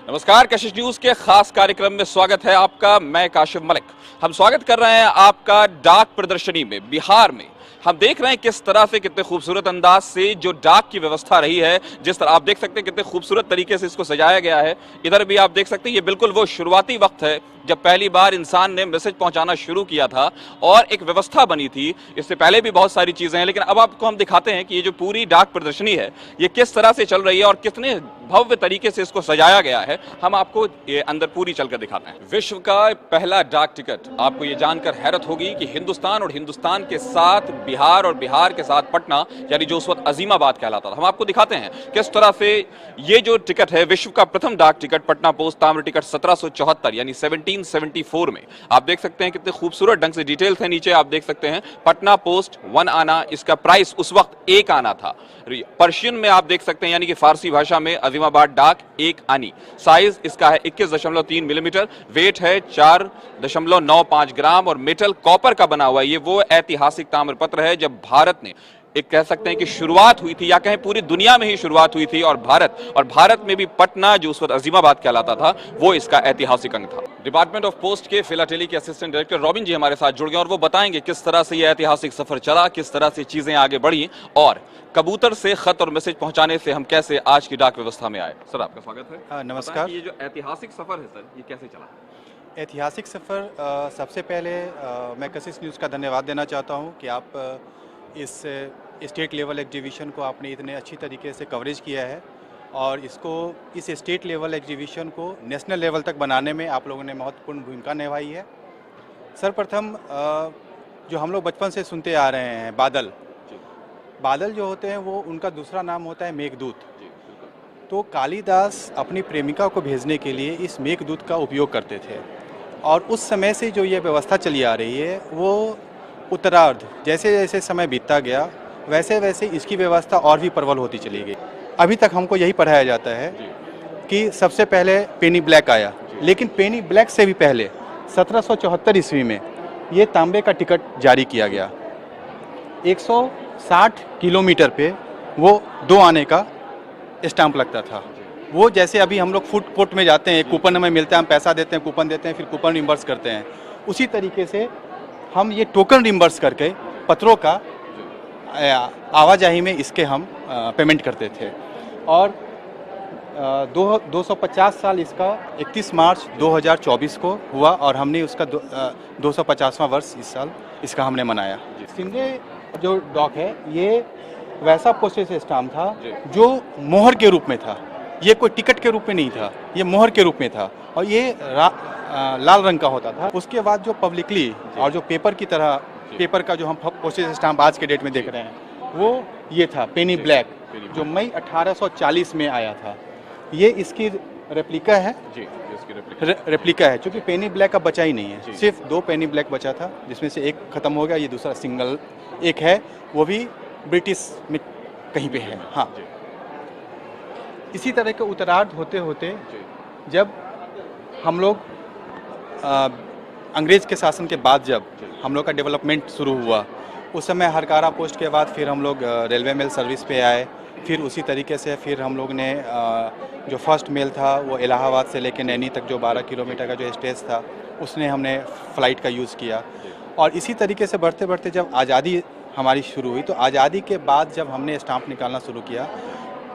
नमस्कार, कशिश न्यूज के खास कार्यक्रम में स्वागत है आपका। मैं काशिफ मलिक। हम स्वागत कर रहे हैं आपका डाक प्रदर्शनी में बिहार में। हम देख रहे हैं किस तरह से, कितने खूबसूरत अंदाज से जो डाक की व्यवस्था रही है। जिस तरह आप देख सकते हैं कितने खूबसूरत तरीके से इसको सजाया गया है। इधर भी आप देख सकते हैं ये बिल्कुल वो शुरुआती वक्त है जब पहली बार इंसान ने मैसेज पहुंचाना शुरू किया था और एक व्यवस्था बनी थी। इससे पहले भी बहुत सारी चीजें हैं, लेकिन अब आपको हम दिखाते हैं कि ये जो पूरी डाक प्रदर्शनी है ये किस तरह से चल रही है और कितने भव्य तरीके से इसको सजाया गया है। हम आपको ये अंदर पूरी चलकर दिखाते हैं। विश्व का पहला डाक टिकट। आपको ये जानकर हैरत होगी कि हिंदुस्तान और हिंदुस्तान के साथ बिहार और बिहार के साथ पटना, यानी जो उस वक्त अजीमाबाद कहलाता था। हम आपको दिखाते हैं किस तरह से ये जो टिकट है, विश्व का प्रथम डाक टिकट पटना पोस्ट ताम्र टिकट 1774 यानी 1774 में। आप देख सकते हैं कितने खूबसूरत ढंग से डिटेल्स है। नीचे आप देख सकते हैं पटना पोस्ट 1 आना, इसका प्राइस उस वक्त 1 आना था। पर्शियन में आप देख सकते हैं यानी कि फारसी भाषा में अजीमाबाद डाक 1 आनी। साइज इसका है 21.3 मिलीमीटर, वेट है 4.95 ग्राम और मेटल कॉपर का बना हुआ है। ये वो ऐतिहासिक ताम्रपत्र है जब भारत ने एक कह सकते हैं कि शुरुआत हुई थी, या कहें पूरी दुनिया में ही शुरुआत हुई थी। और भारत में भी पटना जो उस वक्त अजीमाबाद कहलाता था वो इसका ऐतिहासिक अंग था। डिपार्टमेंट ऑफ पोस्ट के फिलाटेली के असिस्टेंट डायरेक्टर रॉबिन जी हमारे साथ जुड़ गए और वो बताएंगे किस तरह से ये ऐतिहासिक सफर चला, किस तरह से चीजें आगे बढ़ी और कबूतर से खत और मैसेज पहुंचाने से हम कैसे आज की डाक व्यवस्था में आए। सर, आपका स्वागत है। नमस्कार। ये जो ऐतिहासिक सफर है सर, ये कैसे चला? ऐतिहासिक सफ़र, सबसे पहले मैं कशिश न्यूज़ का धन्यवाद देना चाहता हूं कि आप इस स्टेट लेवल एग्जीबिशन को आपने इतने अच्छी तरीके से कवरेज किया है और इस स्टेट लेवल एग्जीबिशन को नेशनल लेवल तक बनाने में आप लोगों ने महत्वपूर्ण भूमिका निभाई है। सर्वप्रथम जो हम लोग बचपन से सुनते आ रहे हैं, बादल जो होते हैं वो उनका दूसरा नाम होता है मेघदूत। तो कालिदास अपनी प्रेमिका को भेजने के लिए इस मेघदूत का उपयोग करते थे और उस समय से जो ये व्यवस्था चली आ रही है वो उत्तरार्ध जैसे जैसे समय बीतता गया वैसे वैसे इसकी व्यवस्था और भी प्रबल होती चली गई। अभी तक हमको यही पढ़ाया जाता है कि सबसे पहले पेनी ब्लैक आया, लेकिन पेनी ब्लैक से भी पहले 1774 ईस्वी में ये तांबे का टिकट जारी किया गया। 160 किलोमीटर पे वो 2 आने का स्टाम्प लगता था। वो जैसे अभी हम लोग फूड कोर्ट में जाते हैं, कूपन हमें मिलता है, हम पैसा देते हैं, कूपन देते हैं, फिर कूपन रिम्बर्स करते हैं, उसी तरीके से हम ये टोकन रिम्बर्स करके पत्रों का आवाजाही में इसके हम पेमेंट करते थे। और 250 साल इसका 31 मार्च 2024 को हुआ और हमने उसका 250वां वर्ष इस साल इसका हमने मनाया। सिंधे जो डॉक है ये वैसा पोस्टेज स्टाम्प था जो मोहर के रूप में था, ये कोई टिकट के रूप में नहीं था, ये मोहर के रूप में था और ये लाल रंग का होता था। उसके बाद जो पब्लिकली और जो पेपर का जो हम पोस्टेज स्टाम्प आज के डेट में देख रहे हैं वो ये था पेनी ब्लैक, जो मई 1840 में आया था। ये इसकी रेप्लिका है रेप्लिका है, क्योंकि पेनी ब्लैक अब बचा ही नहीं है। सिर्फ 2 पेनी ब्लैक बचा था, जिसमें से एक ख़त्म हो गया, ये दूसरा सिंगल एक है, वो भी ब्रिटिश में कहीं पे है। हाँ, इसी तरह के उत्तरार्ध होते होते जब हम लोग अंग्रेज के शासन के बाद जब हम लोग का डेवलपमेंट शुरू हुआ, उस समय हरकारा पोस्ट के बाद फिर हम लोग रेलवे मेल सर्विस पे आए। फिर उसी तरीके से फिर हम लोग ने जो फर्स्ट मेल था वो इलाहाबाद से लेकर नैनी तक जो 12 किलोमीटर का जो स्टेज था उसने हमने फ़्लाइट का यूज़ किया। और इसी तरीके से बढ़ते बढ़ते जब आज़ादी हमारी शुरू हुई, तो आज़ादी के बाद जब हमने स्टाम्प निकालना शुरू किया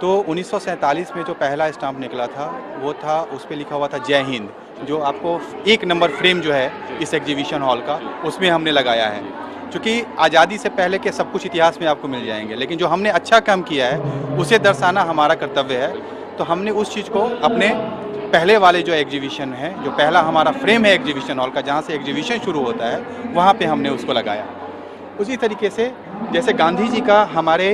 तो 1947 में जो पहला स्टाम्प निकला था वो था, उस पर लिखा हुआ था जय हिंद, जो आपको 1 नंबर फ्रेम जो है इस एग्जीबिशन हॉल का उसमें हमने लगाया है। क्योंकि आज़ादी से पहले के सब कुछ इतिहास में आपको मिल जाएंगे, लेकिन जो हमने अच्छा काम किया है उसे दर्शाना हमारा कर्तव्य है। तो हमने उस चीज़ को अपने पहले वाले जो एग्जीबिशन है, जो पहला हमारा फ्रेम है एग्जीबिशन हॉल का, जहाँ से एग्जीबिशन शुरू होता है, वहाँ पे हमने उसको लगाया। उसी तरीके से जैसे गांधी जी का हमारे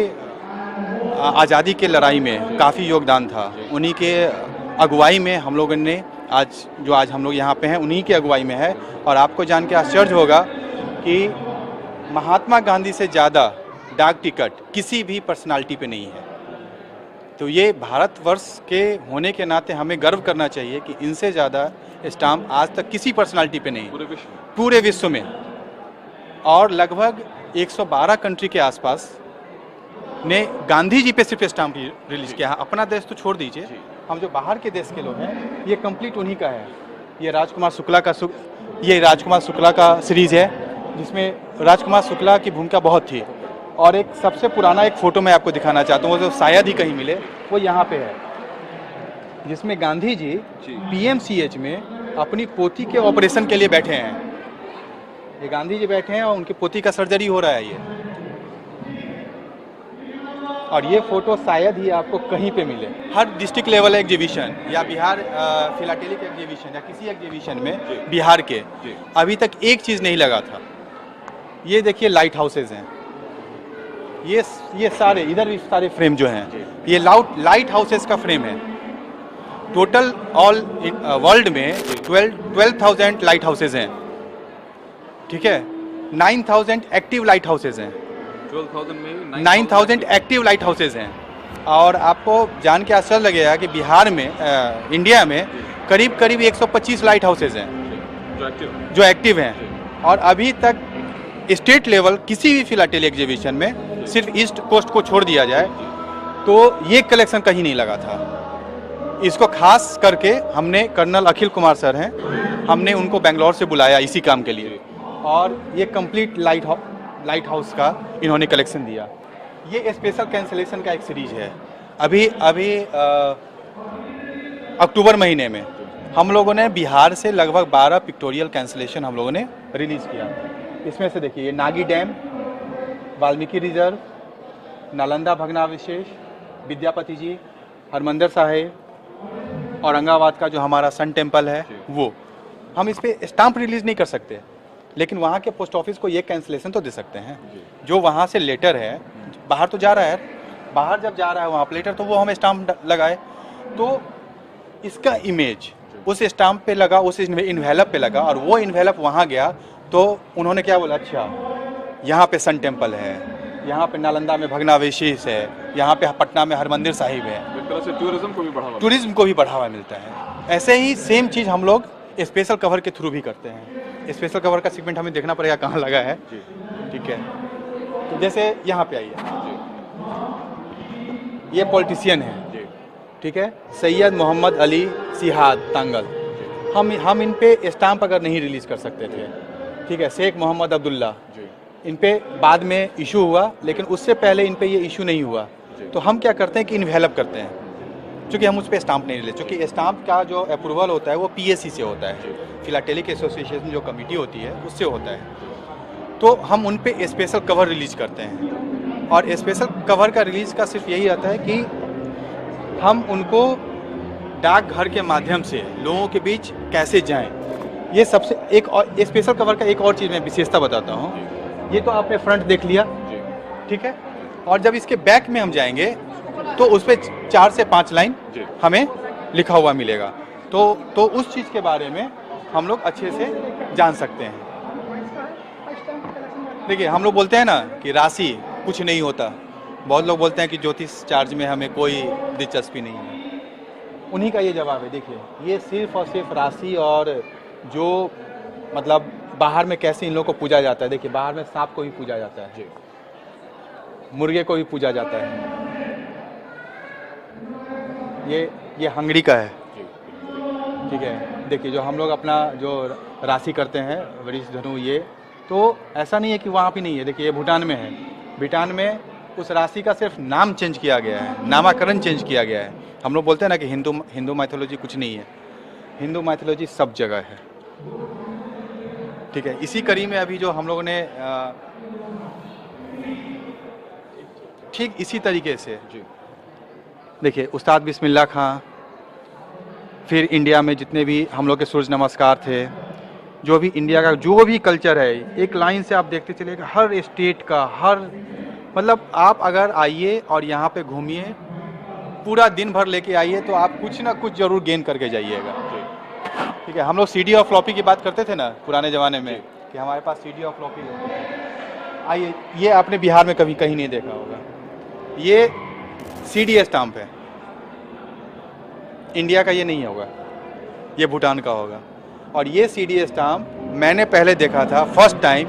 आज़ादी के लड़ाई में काफ़ी योगदान था, उन्हीं के अगुवाई में हम लोगों ने आज हम लोग यहाँ पे हैं, उन्हीं की अगुवाई में है। और आपको जान के आश्चर्य होगा कि महात्मा गांधी से ज़्यादा डाक टिकट किसी भी पर्सनालिटी पे नहीं है। तो ये भारतवर्ष के होने के नाते हमें गर्व करना चाहिए कि इनसे ज़्यादा स्टाम्प आज तक किसी पर्सनालिटी पे नहीं, पूरे विश्व में। और लगभग 112 कंट्री के आसपास ने गांधी जी पे सिर्फ स्टाम्प रिलीज किया है। अपना देश तो छोड़ दीजिए, हम जो बाहर के देश के लोग हैं, ये कंप्लीट उन्हीं का है। ये राजकुमार शुक्ला का सीरीज़ है, जिसमें राजकुमार शुक्ला की भूमिका बहुत थी। और एक सबसे पुराना एक फ़ोटो मैं आपको दिखाना चाहता हूँ, वो जो शायद ही कहीं मिले, वो यहाँ पे है, जिसमें गांधी जी PMCH में अपनी पोती के ऑपरेशन के लिए बैठे हैं। ये गांधी जी बैठे हैं और उनकी पोती का सर्जरी हो रहा है ये। और ये फोटो शायद ही आपको कहीं पे मिले। हर डिस्ट्रिक्ट लेवल एग्जीबिशन या बिहार फिलाटेलिक एग्जीबिशन या किसी एग्जीबिशन में बिहार के अभी तक एक चीज़ नहीं लगा था। ये देखिए लाइट हाउसेज हैं, ये सारे इधर भी सारे फ्रेम जो हैं, ये लाइट हाउसेज का फ्रेम है। टोटल ऑल वर्ल्ड में 12,000 लाइट हाउसेज हैं, ठीक है। 9,000 एक्टिव लाइट हाउसेज हैं, 12,000 में 9,000 एक्टिव लाइट हाउसेज हैं। और आपको जान के आश्चर्य लगेगा कि बिहार में इंडिया में करीब 125 लाइट हाउसेज हैं जो एक्टिव हैं। और अभी तक स्टेट लेवल किसी भी फिलाटेली एग्जीबिशन में सिर्फ ईस्ट कोस्ट को छोड़ दिया जाए तो ये कलेक्शन कहीं नहीं लगा था। इसको खास करके हमने कर्नल अखिल कुमार सर हैं, हमने उनको बेंगलोर से बुलाया इसी काम के लिए, और ये कंप्लीट लाइट हाउस का इन्होंने कलेक्शन दिया। ये स्पेशल कैंसलेशन का एक सीरीज है। अभी अक्टूबर महीने में हम लोगों ने बिहार से लगभग 12 पिक्टोरियल कैंसलेशन हम लोगों ने रिलीज़ किया। इसमें से देखिए, ये नागी डैम, वाल्मीकि रिजर्व, नालंदा भग्नावशेष, विद्यापति जी, हरमंदिर साहिब, औरंगाबाद का जो हमारा सन टेम्पल है वो। हम इस पर स्टाम्प रिलीज़ नहीं कर सकते, लेकिन वहाँ के पोस्ट ऑफिस को ये कैंसलेशन तो दे सकते हैं। जो वहाँ से लेटर है, बाहर तो जा रहा है, बाहर जब जा रहा है वहाँ पर लेटर, तो वो हम स्टाम्प लगाए तो इसका इमेज उस स्टाम्प पे लगा, उस इन्वेलप पे लगा, और वो इन्वेलप वहाँ गया तो उन्होंने क्या बोला, अच्छा यहाँ पे सन टेम्पल है, यहाँ पे नालंदा में भग्नावशेष है, यहाँ पे पटना में हरमंदिर साहिब है। एक तरह से टूरिज्म को भी बढ़ावा मिलता है। ऐसे ही सेम चीज़ हम लोग स्पेशल कवर के थ्रू भी करते हैं। स्पेशल कवर का सेगमेंट हमें देखना पड़ेगा कहाँ लगा है, ठीक है। तो जैसे यहाँ पे आइए, ये पॉलिटिशियन है, ठीक है, सैयद मोहम्मद अली सिहाद तांगल। हम इन पे स्टाम्प अगर नहीं रिलीज़ कर सकते थे, ठीक है। शेख मोहम्मद अब्दुल्ला, इन पे बाद में इशू हुआ, लेकिन उससे पहले इन पे ये इशू नहीं हुआ। तो हम क्या करते हैं कि इन्वेलप करते हैं, क्योंकि हम उस पर स्टाम्प नहीं ले, क्योंकि स्टाम्प का जो अप्रूवल होता है वो PSC से होता है, फिलाटेलिक एसोसिएशन जो कमेटी होती है उससे होता है। तो हम उन पे स्पेशल कवर रिलीज़ करते हैं, और स्पेशल कवर का रिलीज़ का सिर्फ यही रहता है कि हम उनको डाकघर के माध्यम से लोगों के बीच कैसे जाएं। ये सबसे एक और स्पेशल कवर का एक और चीज़ मैं विशेषता बताता हूँ। ये तो आपने फ्रंट देख लिया, ठीक है, और जब इसके बैक में हम जाएंगे तो उस पर 4 से 5 लाइन हमें लिखा हुआ मिलेगा। तो उस चीज़ के बारे में हम लोग अच्छे से जान सकते हैं। देखिए, हम लोग बोलते हैं ना कि राशि कुछ नहीं होता, बहुत लोग बोलते हैं कि ज्योतिष चार्ज में हमें कोई दिलचस्पी नहीं है। उन्हीं का ये जवाब है। देखिए, ये सिर्फ और सिर्फ राशि और जो मतलब बाहर में कैसे इन लोगों को पूजा जाता है। देखिए, बाहर में सांप को भी पूजा जाता है, मुर्गे को भी पूजा जाता है। ये हंगरी का है, ठीक है। देखिए, जो हम लोग अपना जो राशि करते हैं, वृष धनु, ये तो ऐसा नहीं है कि वहाँ पे नहीं है। देखिए, ये भूटान में है। भूटान में उस राशि का सिर्फ नाम चेंज किया गया है, नामाकरण चेंज किया गया है। हम लोग बोलते हैं ना कि हिंदू माइथोलॉजी कुछ नहीं है, हिंदू माइथोलॉजी सब जगह है, ठीक है। इसी कड़ी में अभी जो हम लोगों ने ठीक इसी तरीके से देखिए, उस्ताद बिस्मिल्लाह खां, फिर इंडिया में जितने भी हम लोग के सूर्य नमस्कार थे, जो भी इंडिया का जो भी कल्चर है, एक लाइन से आप देखते चलिएगा, हर स्टेट का, हर मतलब आप अगर आइए और यहाँ पे घूमिए, पूरा दिन भर लेके आइए, तो आप कुछ ना कुछ जरूर गेन करके जाइएगा, ठीक है। हम लोग CD और फ्लॉपी की बात करते थे ना पुराने ज़माने में, कि हमारे पास CD और फ्लॉपी है। आइए, ये आपने बिहार में कभी कहीं नहीं देखा होगा। ये CD स्टाम्प है, इंडिया का ये नहीं होगा, ये भूटान का होगा। और ये CD स्टाम्प मैंने पहले देखा था फर्स्ट टाइम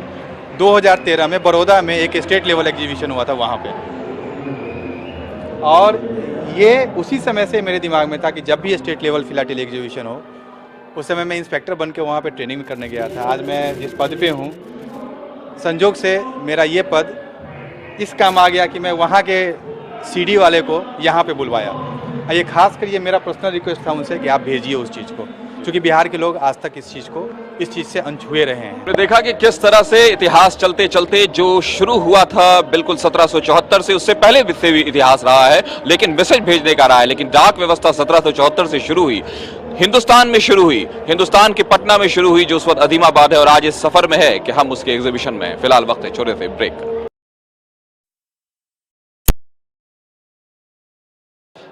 2013 में बड़ौदा में एक स्टेट लेवल एग्जीबिशन हुआ था, वहाँ पे और ये उसी समय से मेरे दिमाग में था कि जब भी स्टेट लेवल फिलाटेली एग्जीबिशन हो, उस समय मैं इंस्पेक्टर बन के वहाँ पे ट्रेनिंग करने गया था। आज मैं जिस पद पे हूँ, संजोग से मेरा ये पद इस काम आ गया कि मैं वहाँ के सीडी वाले को यहाँ पे बुलवाया। ये खास कर ये मेरा पर्सनल रिक्वेस्ट था उनसे कि आप भेजिए उस चीज़ को, क्योंकि बिहार के लोग आज तक इस चीज़ से अनछुए रहे हैं। हमने देखा कि किस तरह से इतिहास चलते चलते जो शुरू हुआ था बिल्कुल 1774 से, उससे पहले से भी इतिहास रहा है, लेकिन मैसेज भेजने का रहा है। लेकिन डाक व्यवस्था 1774 से शुरू हुई, हिंदुस्तान में शुरू हुई, हिंदुस्तान के पटना में शुरू हुई, जो उस वक्त अदीमाबाद है, और आज इस सफर में है कि हम उसके एग्जीबिशन में हैं। फिलहाल वक्त है छोटे से ब्रेक का।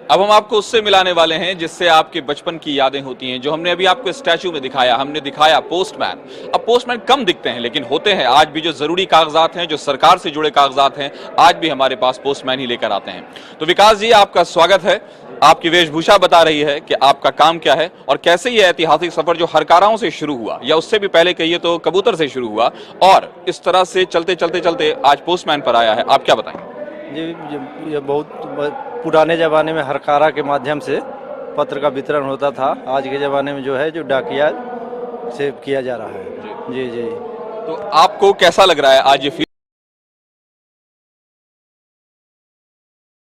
अब हम आपको उससे मिलाने वाले हैं जिससे आपके बचपन की यादें होती हैं, जो हमने अभी आपको स्टैचू में दिखाया। हमने दिखाया पोस्टमैन। अब पोस्टमैन कम दिखते हैं, लेकिन होते हैं। आज भी जो जरूरी कागजात हैं, जो सरकार से जुड़े कागजात हैं, आज भी हमारे पास पोस्टमैन ही लेकर आते हैं। तो विकास जी, आपका स्वागत है। आपकी वेशभूषा बता रही है कि आपका काम क्या है और कैसे ये ऐतिहासिक सफर जो हरकाराओं से शुरू हुआ, या उससे भी पहले कहिए तो कबूतर से शुरू हुआ, और इस तरह से चलते चलते चलते आज पोस्टमैन पर आया है, आप क्या बताएं? ये बहुत पुराने ज़माने में हरकारा के माध्यम से पत्र का वितरण होता था। आज के ज़माने में जो है जो डाकिया से किया जा रहा है। जी जी। तो आपको कैसा लग रहा है आज ये